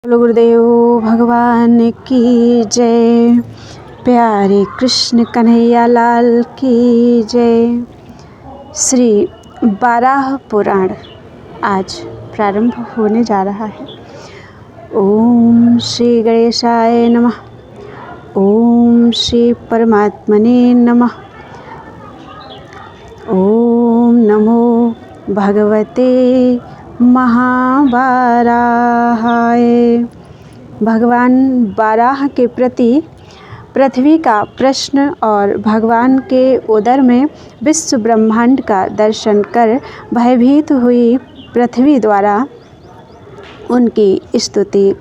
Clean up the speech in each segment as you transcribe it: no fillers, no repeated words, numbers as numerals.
बोलो गुरुदेव भगवान की जय। प्यारे कृष्ण कन्हैया लाल की जय। श्री बाराह पुराण आज प्रारंभ होने जा रहा है। ओम श्री गणेशाय नमः। ओम श्री परमात्मने नमः। ओम नमो भगवते महाबाराहाय। भगवान बाराह के प्रति पृथ्वी का प्रश्न और भगवान के उदर में विश्व ब्रह्मांड का दर्शन कर भयभीत हुई पृथ्वी द्वारा उनकी स्तुति।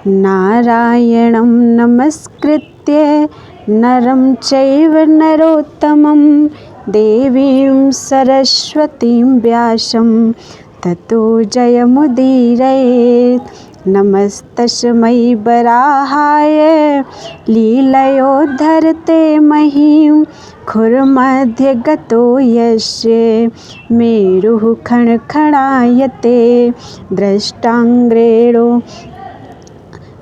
नारायणं नमस्कृत्य नरं चैव नरोत्तमं देवीं सरस्वतीं व्यासं ततो जयमुदीरयेत्। नमस्तस्मै वराहाय लीलयोद्धरते महीं खुरमध्ये गतो यस्य मेरुः खणखणायते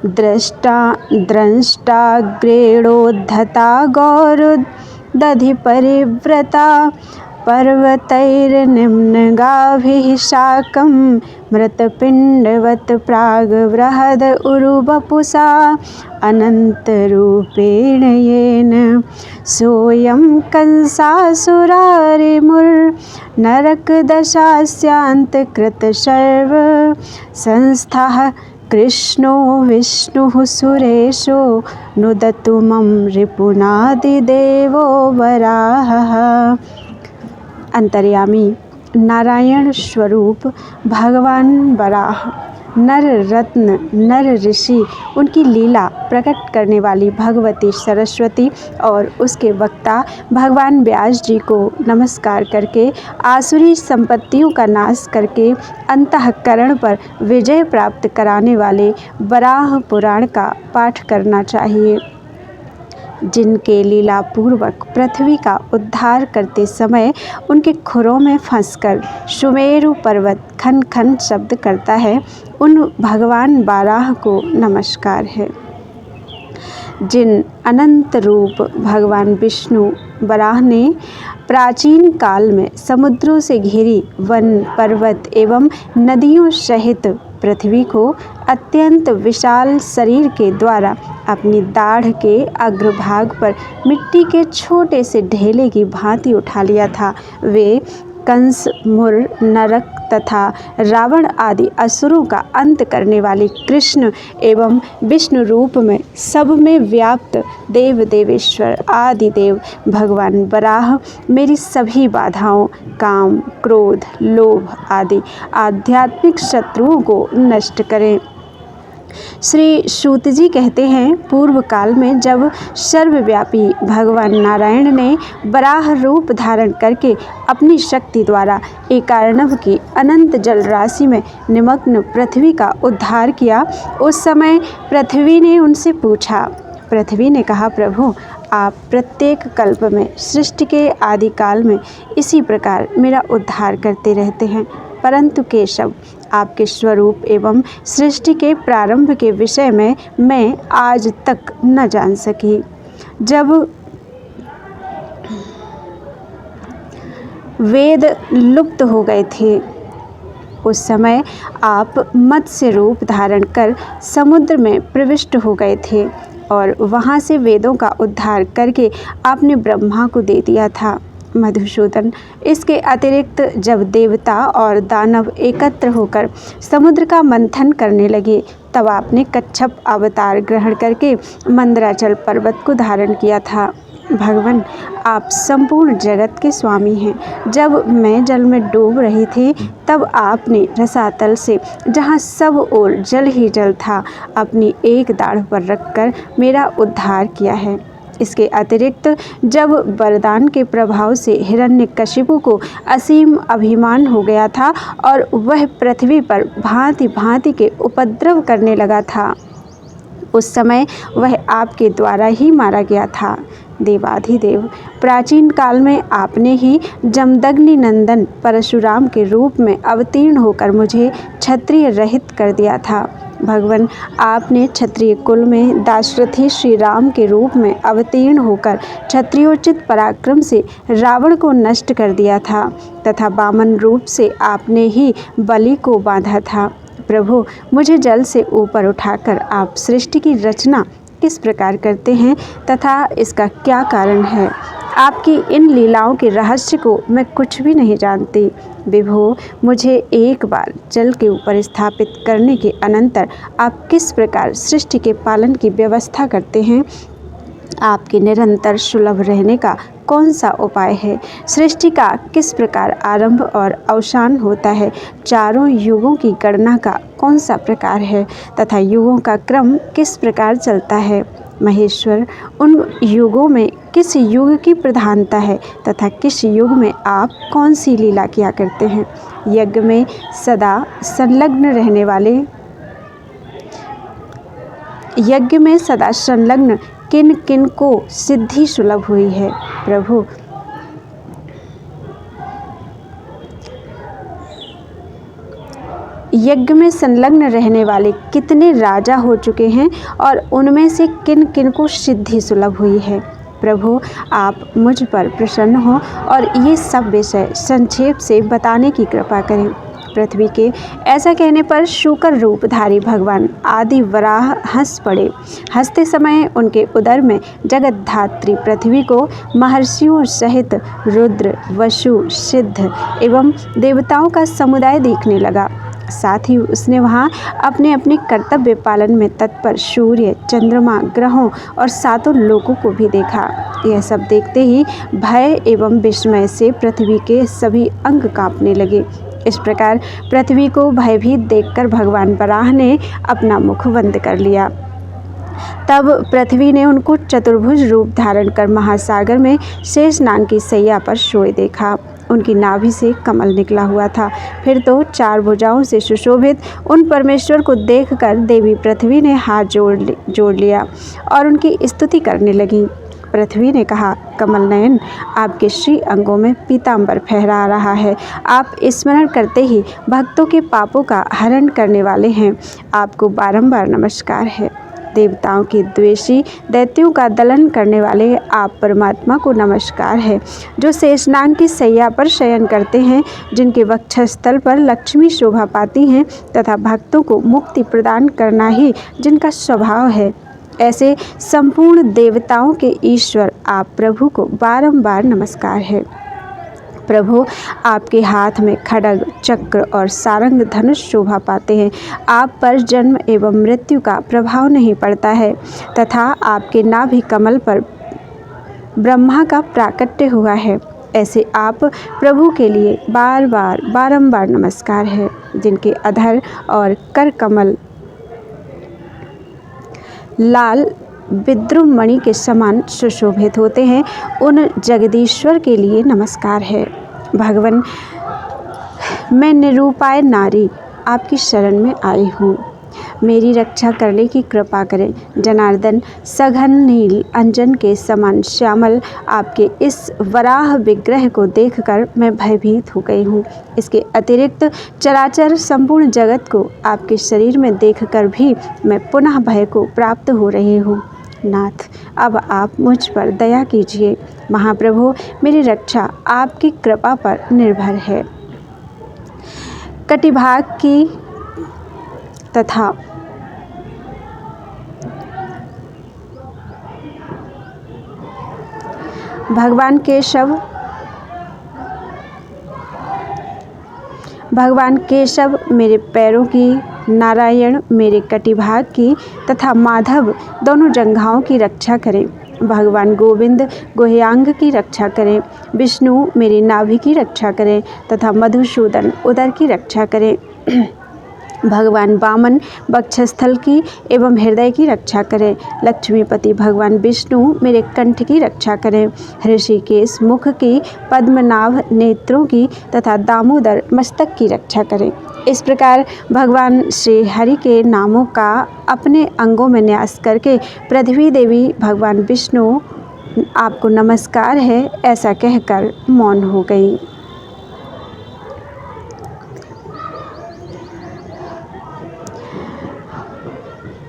द्रष्टाग्रेणोद्धता गौरुदधि परिव्रता पर्वतैर्निम्नगाभिः साकं मृतपिण्डवत् प्राग्बृहद् उरुवपुषा अनन्तरूपेण येन सोऽयं कंसासुरारिमुर्नरकदशास्यान्तकृतः सर्वसंस्थाः कृष्णो विष्णुः सुरेशो नुदतु मम रिपुनादिदेवो वराहः। अंतर्यामी नारायण स्वरूप भगवान वराह नर रत्न नर ऋषि उनकी लीला प्रकट करने वाली भगवती सरस्वती और उसके वक्ता भगवान व्यास जी को नमस्कार करके आसुरी संपत्तियों का नाश करके अंतःकरण पर विजय प्राप्त कराने वाले वराह पुराण का पाठ करना चाहिए, जिनके लीला पूर्वक पृथ्वी का उद्धार करते समय उनके खुरों में फंसकर सुमेरु पर्वत खन खन शब्द करता है। उन भगवान बाराह को नमस्कार है। जिन अनंत रूप भगवान विष्णु वराह ने प्राचीन काल में समुद्रों से घिरी वन पर्वत एवं नदियों सहित पृथ्वी को अत्यंत विशाल शरीर के द्वारा अपनी दाढ़ के अग्रभाग पर मिट्टी के छोटे से ढेले की भांति उठा लिया था, वे कंस मुर नरक तथा रावण आदि असुरों का अंत करने वाले कृष्ण एवं विष्णु रूप में सब में व्याप्त देव देवेश्वर आदि देव भगवान वराह मेरी सभी बाधाओं काम क्रोध लोभ आदि आध्यात्मिक शत्रुओं को नष्ट करें। श्री सूत जी कहते हैं, पूर्व काल में जब सर्वव्यापी भगवान नारायण ने वराह रूप धारण करके अपनी शक्ति द्वारा एकार्णव की अनंत जल राशि में निमग्न पृथ्वी का उद्धार किया, उस समय पृथ्वी ने उनसे पूछा। पृथ्वी ने कहा, प्रभु आप प्रत्येक कल्प में सृष्टि के आदि काल में इसी प्रकार मेरा उद्धार करते रहते हैं, परंतु केशव आपके स्वरूप एवं सृष्टि के प्रारंभ के विषय में मैं आज तक न जान सकी। जब वेद लुप्त हो गए थे उस समय आप मत्स्य रूप धारण कर समुद्र में प्रविष्ट हो गए थे और वहाँ से वेदों का उद्धार करके आपने ब्रह्मा को दे दिया था। मधुसूदन, इसके अतिरिक्त जब देवता और दानव एकत्र होकर समुद्र का मंथन करने लगे, तब आपने कच्छप अवतार ग्रहण करके मंदराचल पर्वत को धारण किया था। भगवान आप संपूर्ण जगत के स्वामी हैं। जब मैं जल में डूब रही थी तब आपने रसातल से, जहाँ सब ओर जल ही जल था, अपनी एक दाढ़ पर रखकर मेरा उद्धार किया है। इसके अतिरिक्त जब वरदान के प्रभाव से हिरण्यकशिपु को असीम अभिमान हो गया था और वह पृथ्वी पर भांति भांति के उपद्रव करने लगा था, उस समय वह आपके द्वारा ही मारा गया था। देवाधिदेव, प्राचीन काल में आपने ही जमदग्नि नंदन परशुराम के रूप में अवतीर्ण होकर मुझे क्षत्रिय रहित कर दिया था। भगवान, आपने क्षत्रिय कुल में दाशरथी श्री राम के रूप में अवतीर्ण होकर क्षत्रियोचित पराक्रम से रावण को नष्ट कर दिया था तथा वामन रूप से आपने ही बलि को बांधा था। प्रभु, मुझे जल से ऊपर उठाकर आप सृष्टि की रचना किस प्रकार करते हैं तथा इसका क्या कारण है? आपकी इन लीलाओं के रहस्य को मैं कुछ भी नहीं जानती। विभो, मुझे एक बार जल के ऊपर स्थापित करने के अनंतर आप किस प्रकार सृष्टि के पालन की व्यवस्था करते हैं? आपके निरंतर सुलभ रहने का कौन सा उपाय है? सृष्टि का किस प्रकार आरंभ और अवसान होता है? चारों युगों की गणना का कौन सा प्रकार है तथा युगों का क्रम किस प्रकार चलता है? महेश्वर, उन युगों में किस युग की प्रधानता है तथा किस युग में आप कौन सी लीला किया करते हैं? यज्ञ में सदा संलग्न किन किन को सिद्धि सुलभ हुई है? प्रभु, यज्ञ में संलग्न रहने वाले कितने राजा हो चुके हैं और उनमें से किन किन को सिद्धि सुलभ हुई है? प्रभु, आप मुझ पर प्रसन्न हो और ये सब विषय संक्षेप से बताने की कृपा करें। पृथ्वी के ऐसा कहने पर शूकर रूपधारी भगवान आदि वराह हंस पड़े। हंसते समय उनके उदर में जगत धात्री पृथ्वी को महर्षियों सहित रुद्र, वसु, सिद्ध एवं देवताओं का समुदाय देखने लगा। साथ ही उसने वहाँ अपने अपने कर्तव्य पालन में तत्पर सूर्य, चंद्रमा, ग्रहों और सातों लोकों को भी देखा। यह सब देखते ही भय एवं विस्मय से पृथ्वी के सभी अंग कांपने लगे। इस प्रकार पृथ्वी को भयभीत देखकर भगवान वराह ने अपना मुख बंद कर लिया। तब पृथ्वी ने उनको चतुर्भुज रूप धारण कर महासागर में शेषनाग की सैया पर सोए देखा। उनकी नाभि से कमल निकला हुआ था। फिर तो चार भुजाओं से सुशोभित उन परमेश्वर को देखकर देवी पृथ्वी ने हाथ जोड़ लिया और उनकी स्तुति करने लगी। पृथ्वी ने कहा, कमल नयन, आपके श्री अंगों में पीतांबर फहरा रहा है। आप स्मरण करते ही भक्तों के पापों का हरण करने वाले हैं। आपको बारंबार नमस्कार है। देवताओं के द्वेषी दैत्यों का दलन करने वाले आप परमात्मा को नमस्कार है, जो शेषनाग की सैया पर शयन करते हैं, जिनके वक्षस्थल पर लक्ष्मी शोभा पाती हैं तथा भक्तों को मुक्ति प्रदान करना ही जिनका स्वभाव है। ऐसे संपूर्ण देवताओं के ईश्वर आप प्रभु को बारंबार नमस्कार है। प्रभु, आपके हाथ में खड्ग, चक्र और सारंग धनुष शोभा पाते हैं। आप पर जन्म एवं मृत्यु का प्रभाव नहीं पड़ता है तथा आपके नाभि कमल पर ब्रह्मा का प्राकट्य हुआ है। ऐसे आप प्रभु के लिए बारंबार नमस्कार है, जिनके अधर और कर कमल लाल विद्रुम मणि के समान सुशोभित होते हैं। उन जगदीश्वर के लिए नमस्कार है। भगवान, मैं निरूपाय नारी आपकी शरण में आई हूँ। मेरी रक्षा करने की कृपा करें। जनार्दन, सघन नील अंजन के समान श्यामल आपके इस वराह विग्रह को देखकर मैं भयभीत हो गई हूँ। इसके अतिरिक्त चराचर संपूर्ण जगत को आपके शरीर में देखकर भी मैं पुनः भय को प्राप्त हो रही हूँ। नाथ, अब आप मुझ पर दया कीजिए। महाप्रभु, मेरी रक्षा आपकी कृपा पर निर्भर है। कटिभाग की तथा भगवान केशव मेरे पैरों की, नारायण मेरे कटिभाग की तथा माधव दोनों जंघाओं की रक्षा करें। भगवान गोविंद गुह्यांग की रक्षा करें। विष्णु मेरी नाभि की रक्षा करें तथा मधुसूदन उदर की रक्षा करें। भगवान वामन वक्षस्थल की एवं हृदय की रक्षा करें। लक्ष्मीपति भगवान विष्णु मेरे कंठ की रक्षा करें। ऋषिकेश मुख की, पद्मनाभ नेत्रों की तथा दामोदर मस्तक की रक्षा करें। इस प्रकार भगवान श्री हरि के नामों का अपने अंगों में न्यास करके पृथ्वी देवी भगवान विष्णु आपको नमस्कार है, ऐसा कहकर मौन हो गई।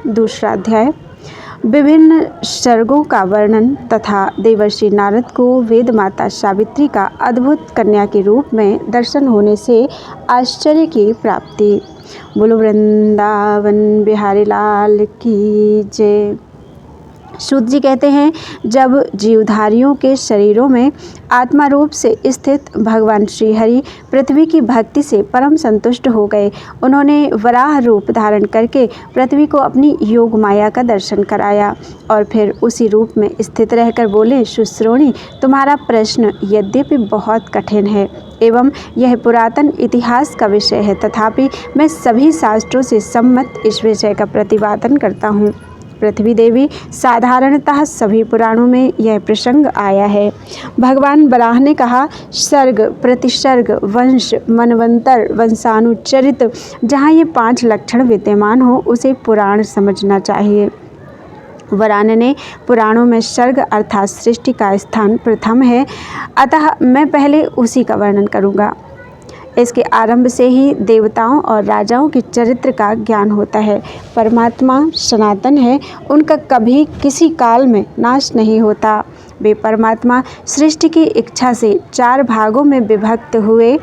दूसरा अध्याय। विभिन्न सर्गों का वर्णन तथा देवर्षि नारद को वेद माता सावित्री का अद्भुत कन्या के रूप में दर्शन होने से आश्चर्य की प्राप्ति। बोलो वृंदावन बिहारी लाल की जय। सूत जी कहते हैं, जब जीवधारियों के शरीरों में आत्मा रूप से स्थित भगवान श्रीहरि पृथ्वी की भक्ति से परम संतुष्ट हो गए, उन्होंने वराह रूप धारण करके पृथ्वी को अपनी योग माया का दर्शन कराया और फिर उसी रूप में स्थित रहकर बोले, सुश्रोणी, तुम्हारा प्रश्न यद्यपि बहुत कठिन है एवं यह पुरातन इतिहास का विषय है, तथापि मैं सभी शास्त्रों से सम्मत इस विषय का प्रतिपादन करता हूँ। पृथ्वी देवी, साधारणतः सभी पुराणों में यह प्रसंग आया है। भगवान बराह ने कहा, सर्ग, प्रतिसर्ग, वंश, मनवंतर, वंशानुचरित, जहाँ ये 5 लक्षण विद्यमान हो उसे पुराण समझना चाहिए। वरान ने पुराणों में सर्ग अर्थात सृष्टि का स्थान प्रथम है, अतः मैं पहले उसी का वर्णन करूँगा। इसके आरंभ से ही देवताओं और राजाओं के चरित्र का ज्ञान होता है। परमात्मा सनातन है, उनका कभी किसी काल में नाश नहीं होता। वे परमात्मा सृष्टि की इच्छा से 4 भागों में विभक्त हुए,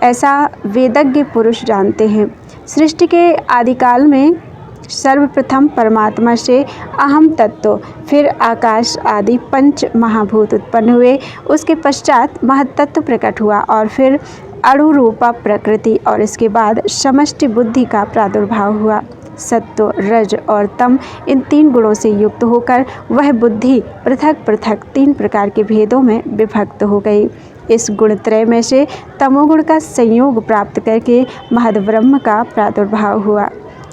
ऐसा वेदज्ञ पुरुष जानते हैं। सृष्टि के आदिकाल में सर्वप्रथम परमात्मा से अहम तत्व, फिर आकाश आदि 5 महाभूत उत्पन्न हुए। उसके पश्चात महत्तत्व प्रकट हुआ और फिर अणुरूपा प्रकृति और इसके बाद समष्टि बुद्धि का प्रादुर्भाव हुआ। सत्व, रज और तम, इन 3 गुणों से युक्त होकर वह बुद्धि पृथक पृथक 3 प्रकार के भेदों में विभक्त हो गई। इस गुणत्रय में से तमोगुण का संयोग प्राप्त करके महद्ब्रह्म का प्रादुर्भाव हुआ।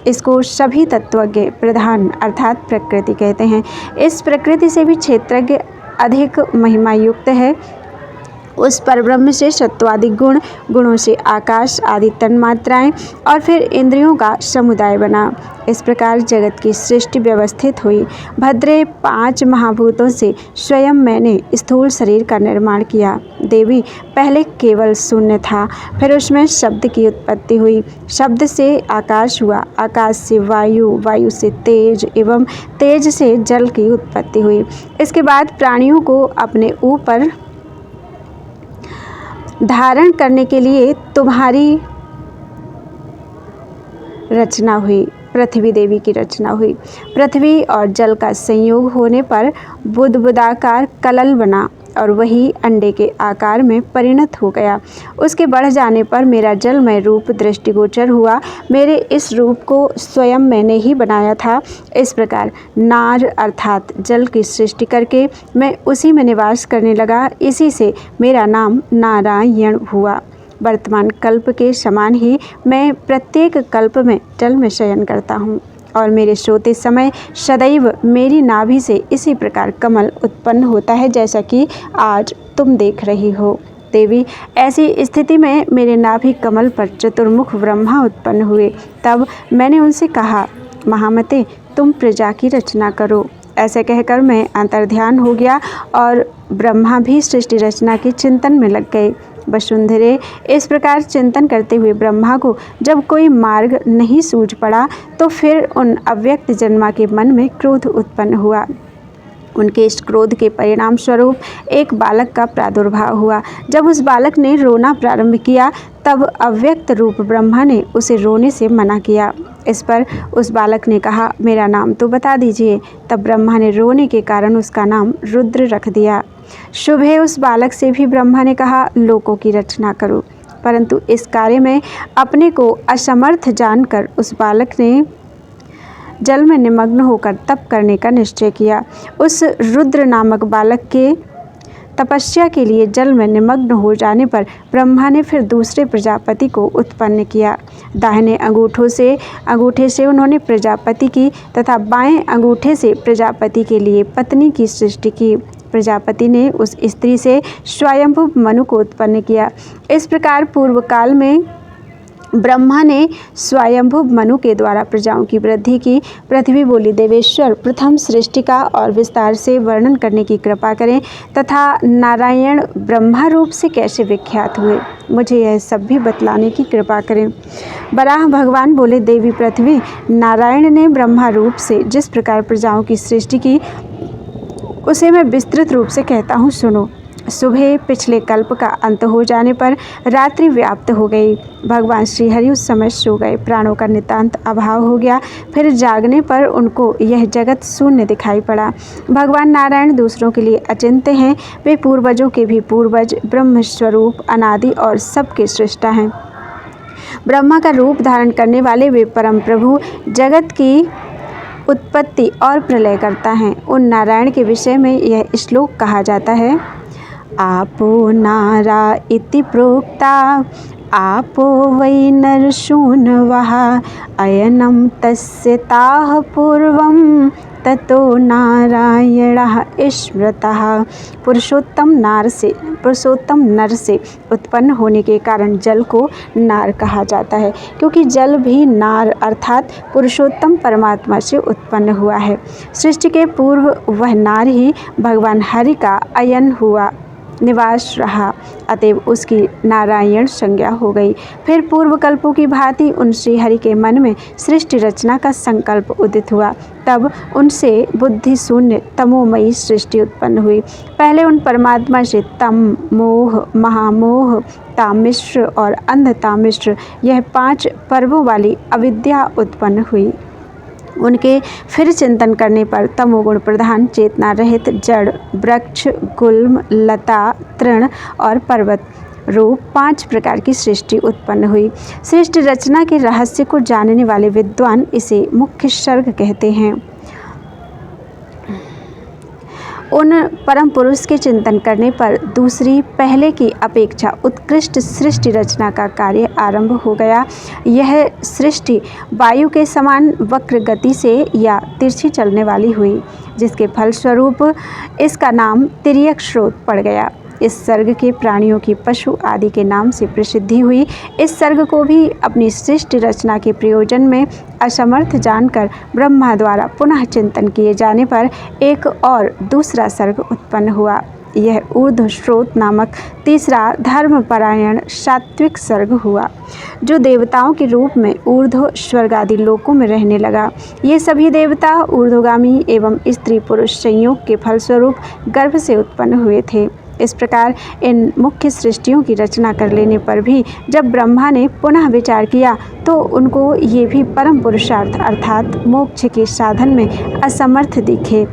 इसको सभी तत्वज्ञ प्रधान अर्थात प्रकृति कहते हैं। इस प्रकृति से भी क्षेत्रज्ञ अधिक महिमा युक्त है। उस परब्रह्म से सत्वादि गुणों से आकाश आदि तन्मात्राएं और फिर इंद्रियों का समुदाय बना। इस प्रकार जगत की सृष्टि व्यवस्थित हुई। भद्रे 5 महाभूतों से स्वयं मैंने स्थूल शरीर का निर्माण किया। देवी, पहले केवल शून्य था, फिर उसमें शब्द की उत्पत्ति हुई। शब्द से आकाश हुआ, आकाश से वायु, वायु से तेज एवं तेज से जल की उत्पत्ति हुई। इसके बाद प्राणियों को अपने ऊपर धारण करने के लिए तुम्हारी रचना हुई, पृथ्वी देवी की रचना हुई। पृथ्वी और जल का संयोग होने पर बुदबुदाकार कलल बना और वही अंडे के आकार में परिणत हो गया। उसके बढ़ जाने पर मेरा जलमय रूप दृष्टिगोचर हुआ। मेरे इस रूप को स्वयं मैंने ही बनाया था। इस प्रकार नार अर्थात जल की सृष्टि करके मैं उसी में निवास करने लगा। इसी से मेरा नाम नारायण हुआ। वर्तमान कल्प के समान ही मैं प्रत्येक कल्प में जल में शयन करता हूँ और मेरे सोते समय सदैव मेरी नाभि से इसी प्रकार कमल उत्पन्न होता है, जैसा कि आज तुम देख रही हो। देवी, ऐसी स्थिति में मेरे नाभि कमल पर चतुर्मुख ब्रह्मा उत्पन्न हुए। तब मैंने उनसे कहा, महामते, तुम प्रजा की रचना करो। ऐसे कहकर मैं अंतर्ध्यान हो गया और ब्रह्मा भी सृष्टि रचना के चिंतन में लग गए। वसुंधरे, इस प्रकार चिंतन करते हुए ब्रह्मा को जब कोई मार्ग नहीं सूझ पड़ा तो फिर उन अव्यक्त जन्मा के मन में क्रोध उत्पन्न हुआ। उनके इस क्रोध के परिणाम स्वरूप एक बालक का प्रादुर्भाव हुआ। जब उस बालक ने रोना प्रारंभ किया तब अव्यक्त रूप ब्रह्मा ने उसे रोने से मना किया। इस पर उस बालक ने कहा, मेरा नाम तो बता दीजिए। तब ब्रह्मा ने रोने के कारण उसका नाम रुद्र रख दिया। शुभ है, उस बालक से भी ब्रह्मा ने कहा, लोकों की रचना करो। परंतु इस कार्य में अपने को असमर्थ जानकर उस बालक ने जल में निमग्न होकर तप करने का निश्चय किया। उस रुद्र नामक बालक के तपस्या के लिए जल में निमग्न हो जाने पर ब्रह्मा ने फिर दूसरे प्रजापति को उत्पन्न किया। दाहिने अंगूठे से उन्होंने प्रजापति की तथा बाएं अंगूठे से प्रजापति के लिए पत्नी की सृष्टि की। प्रजापति ने उस स्त्री से स्वयंभू मनु को उत्पन्न किया। इस प्रकार पूर्व काल में ब्रह्मा ने स्वयंभू मनु के द्वारा प्रजाओं की वृद्धि की। पृथ्वी बोली, देवेश्वर प्रथम सृष्टि का और विस्तार से वर्णन करने की कृपा करें तथा नारायण ब्रह्मा रूप से कैसे विख्यात हुए, मुझे यह सब भी बतलाने की कृपा करें। वराह भगवान बोले, देवी पृथ्वी, नारायण ने ब्रह्मा रूप से जिस प्रकार प्रजाओं की सृष्टि की उसे मैं विस्तृत रूप से कहता हूँ, सुनो। सुबह पिछले कल्प का अंत हो जाने पर रात्रि व्याप्त हो गई। भगवान श्रीहरि उस समय सो गए। प्राणों का नितांत अभाव हो गया। फिर जागने पर उनको यह जगत शून्य दिखाई पड़ा। भगवान नारायण दूसरों के लिए अचिंत्य हैं। वे पूर्वजों के भी पूर्वज, ब्रह्म स्वरूप, अनादि और सबके सृष्टा हैं। ब्रह्मा का रूप धारण करने वाले वे परम प्रभु जगत की उत्पत्ति और प्रलय करता है। उन नारायण के विषय में यह श्लोक कहा जाता है, आपो नारा इति प्रोक्ता आपो वै नरसूनवः अयनं तस्य ताः पूर्वं ततो नारायणः स्मृतः। पुरुषोत्तम नर से उत्पन्न होने के कारण जल को नार कहा जाता है, क्योंकि जल भी नार अर्थात पुरुषोत्तम परमात्मा से उत्पन्न हुआ है। सृष्टि के पूर्व वह नार ही भगवान हरि का अयन हुआ, निवास रहा, अतएव उसकी नारायण संज्ञा हो गई। फिर पूर्व कल्पों की भांति उन श्रीहरि के मन में सृष्टि रचना का संकल्प उदित हुआ। तब उनसे बुद्धि शून्य तमोमयी सृष्टि उत्पन्न हुई। पहले उन परमात्मा से तम, मोह, महामोह, तामिश्र और अंधतामिश्र, यह 5 पर्वों वाली अविद्या उत्पन्न हुई। उनके फिर चिंतन करने पर तमोगुण प्रधान चेतना रहित जड़, वृक्ष, गुल्म, लता, तृण और पर्वत रूप 5 प्रकार की सृष्टि उत्पन्न हुई। सृष्टि रचना के रहस्य को जानने वाले विद्वान इसे मुख्य सर्ग कहते हैं। उन परम पुरुष के चिंतन करने पर दूसरी पहले की अपेक्षा उत्कृष्ट सृष्टि रचना का कार्य आरंभ हो गया। यह सृष्टि वायु के समान वक्र गति से या तिरछी चलने वाली हुई, जिसके फलस्वरूप इसका नाम तिर्यक स्रोत पड़ गया। इस सर्ग के प्राणियों की पशु आदि के नाम से प्रसिद्धि हुई। इस सर्ग को भी अपनी सृष्टि रचना के प्रयोजन में असमर्थ जानकर ब्रह्मा द्वारा पुनः चिंतन किए जाने पर एक और दूसरा सर्ग उत्पन्न हुआ। यह ऊर्ध्व स्रोत नामक तीसरा धर्मपरायण सात्विक सर्ग हुआ, जो देवताओं के रूप में ऊर्ध्व स्वर्ग आदि लोकों में रहने लगा। ये सभी देवता ऊर्ध्वगामी एवं स्त्री पुरुष संयोग के फलस्वरूप गर्भ से उत्पन्न हुए थे। इस प्रकार इन मुख्य सृष्टियों की रचना कर लेने पर भी जब ब्रह्मा ने पुनः विचार किया तो उनको ये भी परम पुरुषार्थ अर्थात मोक्ष के साधन में असमर्थ दिखे।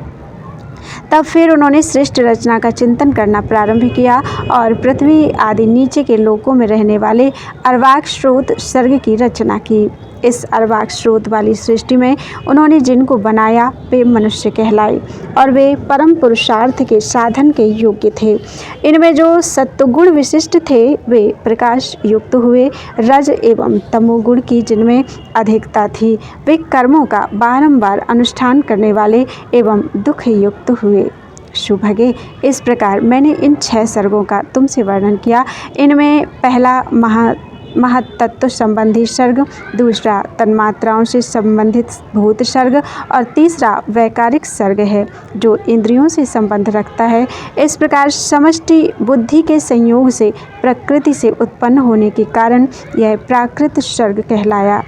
तब फिर उन्होंने सृष्टि रचना का चिंतन करना प्रारंभ किया और पृथ्वी आदि नीचे के लोकों में रहने वाले अर्वाक स्रोत सर्ग की रचना की। इस अर्वाक स्रोत वाली सृष्टि में उन्होंने जिनको बनाया वे मनुष्य कहलाए और वे परम पुरुषार्थ के साधन के योग्य थे। इनमें जो सत्वगुण विशिष्ट थे वे प्रकाश युक्त हुए। रज एवं तमोगुण की जिनमें अधिकता थी वे कर्मों का बारंबार अनुष्ठान करने वाले एवं दुख युक्त हुए। शुभगे, इस प्रकार मैंने इन 6 सर्गों का तुमसे वर्णन किया। इनमें पहला महत्तत्व संबंधी सर्ग, दूसरा तन्मात्राओं से संबंधित भूत सर्ग और तीसरा वैकारिक सर्ग है, जो इंद्रियों से संबंध रखता है। इस प्रकार समष्टि बुद्धि के संयोग से प्रकृति से उत्पन्न होने के कारण यह प्राकृत सर्ग कहलाया।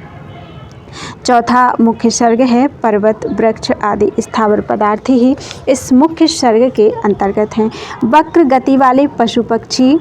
चौथा मुख्य सर्ग है पर्वत, वृक्ष आदि स्थावर पदार्थ ही इस मुख्य सर्ग के अंतर्गत हैं। वक्र गति वाले पशु पक्षी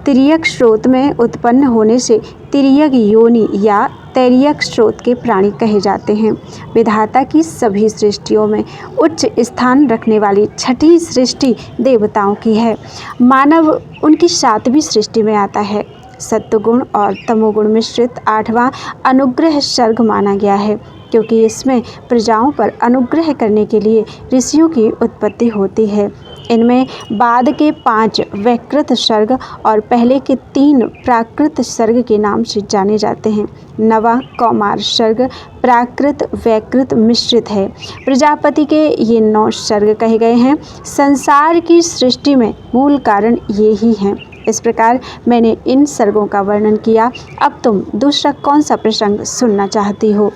तिर्यक स्रोत में उत्पन्न होने से तिर्यक योनि या तैर्यक स्रोत के प्राणी कहे जाते हैं। विधाता की सभी सृष्टियों में उच्च स्थान रखने वाली 6ठी सृष्टि देवताओं की है। मानव उनकी 7वीं सृष्टि में आता है। सत्वगुण और तमोगुण मिश्रित 8वां अनुग्रह सर्ग माना गया है, क्योंकि इसमें प्रजाओं पर अनुग्रह करने के लिए ऋषियों की उत्पत्ति होती है। इनमें बाद के 5 वैकृत सर्ग और पहले के 3 प्राकृत सर्ग के नाम से जाने जाते हैं। 9वां कौमार सर्ग प्राकृत वैकृत मिश्रित है। प्रजापति के ये 9 सर्ग कहे गए हैं। संसार की सृष्टि में मूल कारण ये ही हैं। इस प्रकार मैंने इन सर्गों का वर्णन किया। अब तुम दूसरा कौन सा प्रसंग सुनना चाहती हो?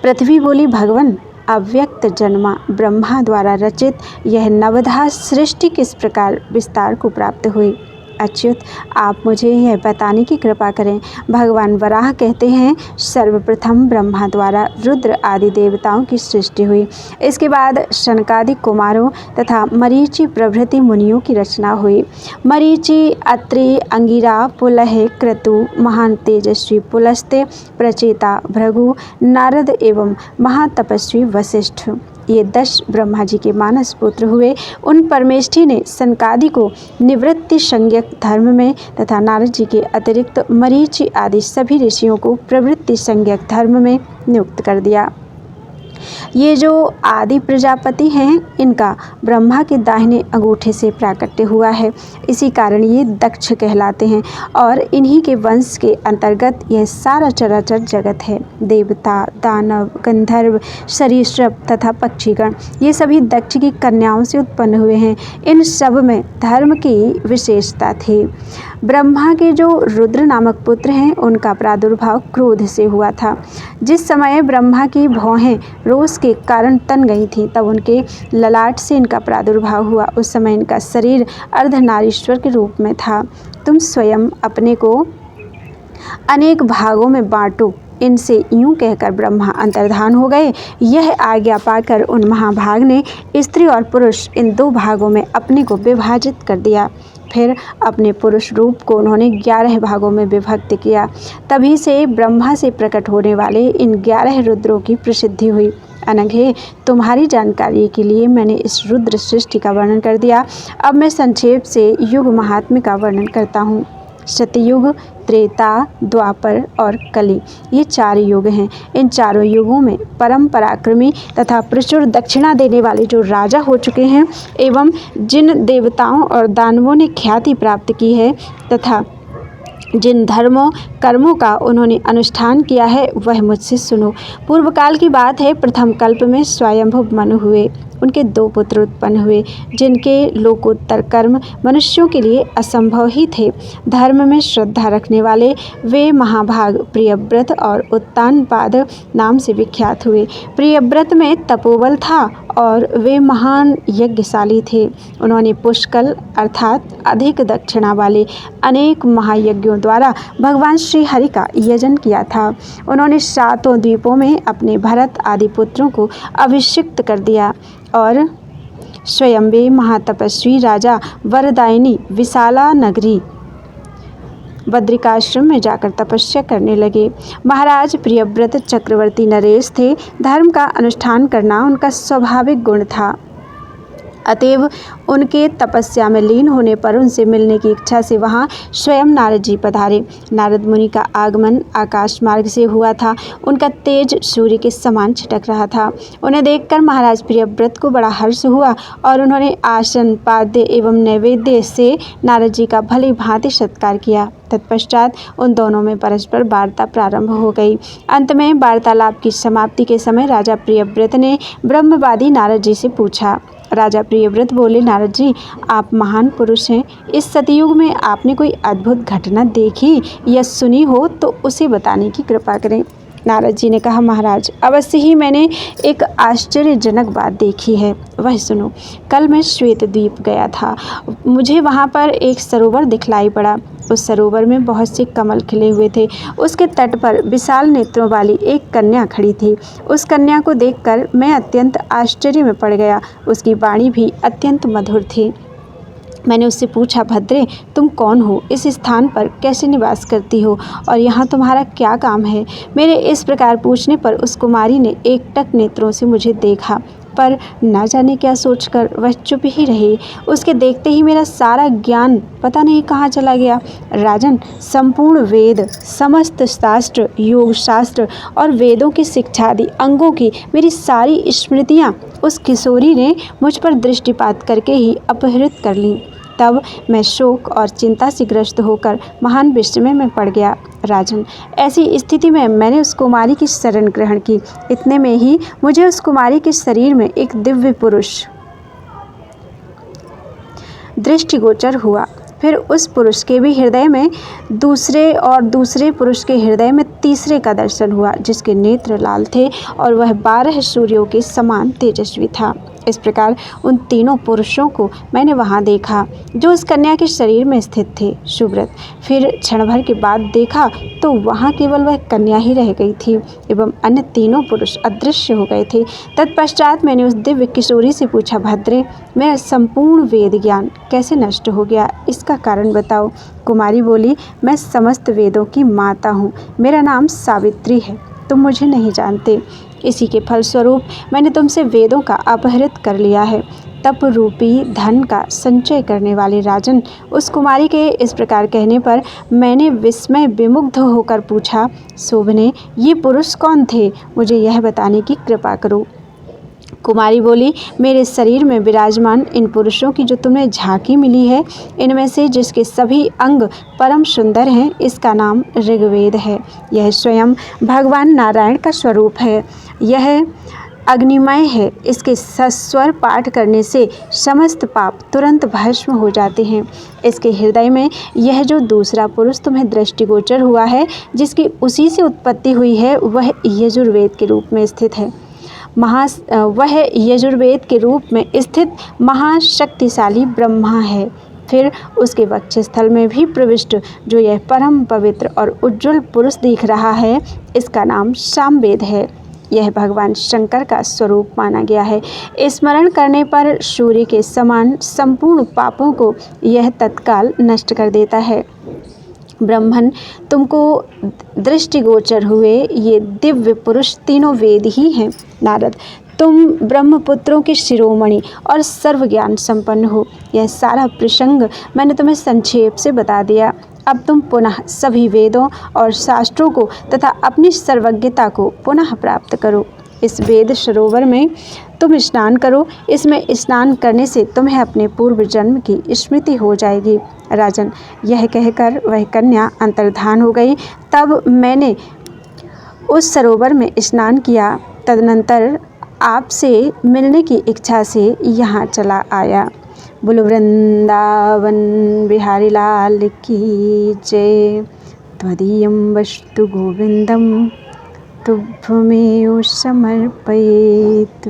पृथ्वी बोली, भगवान, अव्यक्त जन्मा ब्रह्मा द्वारा रचित यह नवधा सृष्टि किस प्रकार विस्तार को प्राप्त हुई? अच्युत, आप मुझे यह बताने की कृपा करें। भगवान वराह कहते हैं, सर्वप्रथम ब्रह्मा द्वारा रुद्र आदि देवताओं की सृष्टि हुई। इसके बाद शनकादि कुमारों तथा मरीचि प्रभृति मुनियों की रचना हुई। मरीचि, अत्रि, अंगिरा, पुलह, क्रतु, महान तेजस्वी पुलस्त्य, प्रचेता, भृगु, नारद एवं महातपस्वी वशिष्ठ, ये 10 ब्रह्मा जी के मानस पुत्र हुए। उन परमेष्ठी ने सनकादि को निवृत्ति संज्ञक धर्म में तथा नारद जी के अतिरिक्त मरीचि आदि सभी ऋषियों को प्रवृत्ति संज्ञक धर्म में नियुक्त कर दिया। ये जो आदि प्रजापति हैं, इनका ब्रह्मा के दाहिने अंगूठे से प्राकट्य हुआ है, इसी कारण ये दक्ष कहलाते हैं और इन्हीं के वंश के अंतर्गत यह सारा चराचर जगत है। देवता, दानव, गंधर्व, सरीसृप तथा पक्षीगण, ये सभी दक्ष की कन्याओं से उत्पन्न हुए हैं। इन सब में धर्म की विशेषता थी। ब्रह्मा के जो रुद्र नामक पुत्र हैं, उनका प्रादुर्भाव क्रोध से हुआ था। जिस समय ब्रह्मा की भौहें रोष के कारण तन गई थीं, तब उनके ललाट से इनका प्रादुर्भाव हुआ। उस समय इनका शरीर अर्धनारीश्वर के रूप में था। तुम स्वयं अपने को अनेक भागों में बांटो, इनसे यूं कहकर ब्रह्मा अंतर्धान हो गए। यह आज्ञा पाकर उन महाभाग ने स्त्री और पुरुष इन 2 भागों में अपने को विभाजित कर दिया। फिर अपने पुरुष रूप को उन्होंने 11 भागों में विभक्त किया। तभी से ब्रह्मा से प्रकट होने वाले इन 11 रुद्रों की प्रसिद्धि हुई। अनघे, तुम्हारी जानकारी के लिए मैंने इस रुद्र सृष्टि का वर्णन कर दिया। अब मैं संक्षेप से युग महात्म्य का वर्णन करता हूँ। सतयुग, त्रेता, द्वापर और कली, ये 4 युग हैं। इन चारों युगों में परम पराक्रमी तथा प्रचुर दक्षिणा देने वाले जो राजा हो चुके हैं एवं जिन देवताओं और दानवों ने ख्याति प्राप्त की है तथा जिन धर्मों कर्मों का उन्होंने अनुष्ठान किया है, वह मुझसे सुनो। पूर्व काल की बात है। प्रथम कल्प में स्वयंभु मनु हुए। उनके 2 पुत्र उत्पन्न हुए, जिनके लोकोत्तर कर्म मनुष्यों के लिए असंभव ही थे। धर्म में श्रद्धा रखने वाले वे महाभाग प्रियव्रत और उत्तानपाद नाम से विख्यात हुए। प्रियव्रत में तपोबल था और वे महान यज्ञशाली थे। उन्होंने पुष्कल अर्थात अधिक दक्षिणा वाले अनेक महायज्ञों द्वारा भगवान श्री हरि का यजन किया था। उन्होंने 7 द्वीपों में अपने भरत आदि पुत्रों को अभिषिक्त कर दिया और स्वयंवे महातपस्वी राजा वरदायिनी विशाला नगरी बद्रिकाश्रम में जाकर तपस्या करने लगे। महाराज प्रियव्रत चक्रवर्ती नरेश थे। धर्म का अनुष्ठान करना उनका स्वाभाविक गुण था। अतएव उनके तपस्या में लीन होने पर उनसे मिलने की इच्छा से वहाँ स्वयं नारद जी पधारे। नारद मुनि का आगमन आकाश मार्ग से हुआ था। उनका तेज सूर्य के समान छिटक रहा था। उन्हें देखकर महाराज प्रियव्रत को बड़ा हर्ष हुआ और उन्होंने आसन, पाद्य एवं नैवेद्य से नारद जी का भली भांति सत्कार किया। तत्पश्चात उन दोनों में परस्पर वार्ता प्रारंभ हो गई। अंत में वार्तालाप की समाप्ति के समय राजा प्रियव्रत ने ब्रह्मवादी नारद जी से पूछा। राजा प्रियव्रत बोले, नारद जी, आप महान पुरुष हैं। इस सतयुग में आपने कोई अद्भुत घटना देखी या सुनी हो तो उसे बताने की कृपा करें। नारद जी ने कहा, महाराज, अवश्य ही मैंने एक आश्चर्यजनक बात देखी है, वह सुनो। कल मैं श्वेत द्वीप गया था। मुझे वहाँ पर एक सरोवर दिखलाई पड़ा। उस सरोवर में बहुत से कमल खिले हुए थे। उसके तट पर विशाल नेत्रों वाली एक कन्या खड़ी थी। उस कन्या को देखकर मैं अत्यंत आश्चर्य में पड़ गया। उसकी वाणी भी अत्यंत मधुर थी। मैंने उससे पूछा, भद्रे, तुम कौन हो? इस स्थान पर कैसे निवास करती हो और यहाँ तुम्हारा क्या काम है? मेरे इस प्रकार पूछने पर उस कुमारी ने एकटक नेत्रों से मुझे देखा, पर न जाने क्या सोचकर वह चुप ही रही। उसके देखते ही मेरा सारा ज्ञान पता नहीं कहाँ चला गया। राजन, संपूर्ण वेद, समस्त शास्त्र, योग शास्त्र और वेदों की शिक्षादि अंगों की मेरी सारी स्मृतियाँ उस किशोरी ने मुझ पर दृष्टिपात करके ही अपहृत कर लीं। तब मैं शोक और चिंता से ग्रस्त होकर महान विस्मय में पड़ गया। राजन, ऐसी स्थिति में मैंने उस कुमारी की शरण ग्रहण की। इतने में ही मुझे उस कुमारी के शरीर में एक दिव्य पुरुष दृष्टिगोचर हुआ। फिर उस पुरुष के भी हृदय में दूसरे पुरुष के हृदय में तीसरे का दर्शन हुआ, जिसके नेत्र लाल थे और वह 12 सूर्यों के समान तेजस्वी था। इस प्रकार उन तीनों पुरुषों को मैंने वहाँ देखा जो उस कन्या के शरीर में स्थित थे। सुव्रत, फिर क्षण भर के बाद देखा तो वहाँ केवल वह कन्या ही रह गई थी एवं अन्य तीनों पुरुष अदृश्य हो गए थे। तत्पश्चात मैंने उस दिव्य किशोरी से पूछा, भद्रे, मेरा संपूर्ण वेद ज्ञान कैसे नष्ट हो गया, इसका कारण बताओ। कुमारी बोली, मैं समस्त वेदों की माता हूँ, मेरा नाम सावित्री है, तुम मुझे नहीं जानते। इसी के फलस्वरूप मैंने तुमसे वेदों का अपहृत कर लिया है। तप रूपी धन का संचय करने वाले राजन, उस कुमारी के इस प्रकार कहने पर मैंने विस्मय विमुग्ध होकर पूछा, शोभने, ये पुरुष कौन थे, मुझे यह बताने की कृपा करो। कुमारी बोली, मेरे शरीर में विराजमान इन पुरुषों की जो तुम्हें झांकी मिली है, इनमें से जिसके सभी अंग परम सुंदर हैं, इसका नाम ऋग्वेद है। यह स्वयं भगवान नारायण का स्वरूप है। यह अग्निमय है। इसके सस्वर पाठ करने से समस्त पाप तुरंत भस्म हो जाते हैं। इसके हृदय में यह जो दूसरा पुरुष तुम्हें दृष्टिगोचर हुआ है, जिसकी उसी से उत्पत्ति हुई है, वह यजुर्वेद के रूप में स्थित है। वह यजुर्वेद के रूप में स्थित महाशक्तिशाली ब्रह्मा है। फिर उसके वक्षस्थल में भी प्रविष्ट जो यह परम पवित्र और उज्ज्वल पुरुष दिख रहा है, इसका नाम सामवेद है। यह भगवान शंकर का स्वरूप माना गया है। स्मरण करने पर सूर्य के समान संपूर्ण पापों को यह तत्काल नष्ट कर देता है। ब्रह्मन, तुमको दृष्टिगोचर हुए ये दिव्य पुरुष तीनों वेद ही हैं। नारद, तुम ब्रह्मपुत्रों के शिरोमणि और सर्व ज्ञान संपन्न हो। यह सारा प्रसंग मैंने तुम्हें संक्षेप से बता दिया। अब तुम पुनः सभी वेदों और शास्त्रों को तथा अपनी सर्वज्ञता को पुनः प्राप्त करो। इस वेद सरोवर में तुम स्नान करो। इसमें स्नान करने से तुम्हें अपने पूर्व जन्म की स्मृति हो जाएगी। राजन, यह कहकर वह कन्या अंतर्धान हो गई। तब मैंने उस सरोवर में स्नान किया। तदनंतर आपसे मिलने की इच्छा से यहाँ चला आया। बोलो वृंदावन बिहारी लाल की जय। त्वदीयं वस्तु गोविंदम तुभ्यमेव समर्पयेत्।